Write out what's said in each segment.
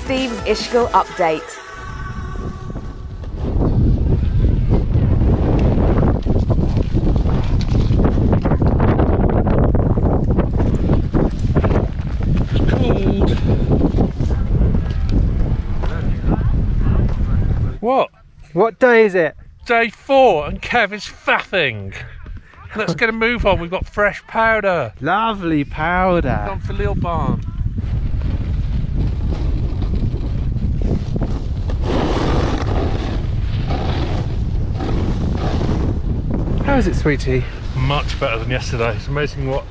Steve's Ischgl update. What? What day is it? Day 4 and Kev is faffing. Let's get a move on, we've got fresh powder. Lovely powder. Gone for Lil Barn. How is it, sweetie? Much better than yesterday. It's amazing what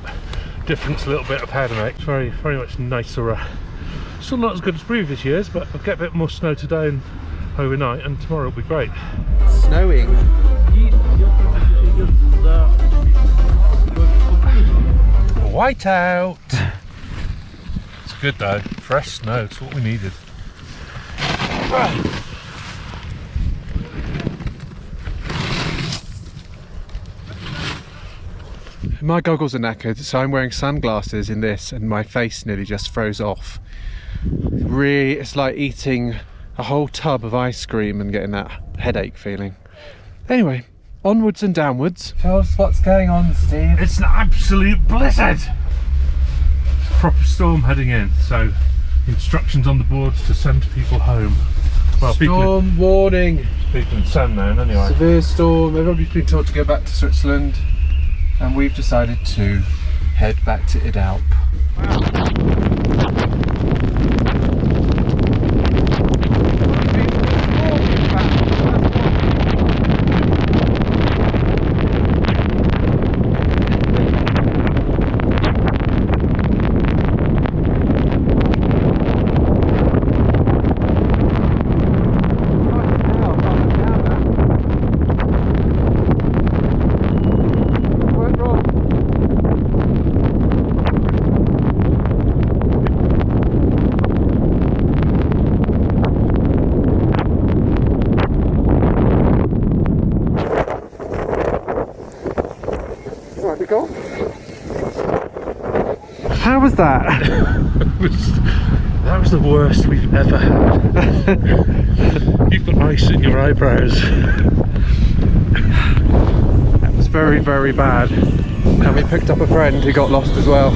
difference a little bit of powder makes. Very, very much nicer. Still not as good as previous years, but I'll get a bit more snow today and overnight, and tomorrow will be great. Snowing. White out. It's good though. Fresh snow. It's what we needed. My goggles are knackered, so I'm wearing sunglasses in this, and my face nearly just froze off. Really, it's like eating a whole tub of ice cream and getting that headache feeling. Anyway, onwards and downwards. Tell us what's going on, Steve. It's an absolute blizzard. It's a proper storm heading in, so instructions on the boards to send people home. Well, Storm warning. People in Sandown anyway. Severe storm. Everybody's been told to go back to Switzerland, and we've decided to head back to Idalp. Nicole? How was that? That was the worst we've ever had. You've got ice in your eyebrows. That was very, very bad. And we picked up a friend who got lost as well.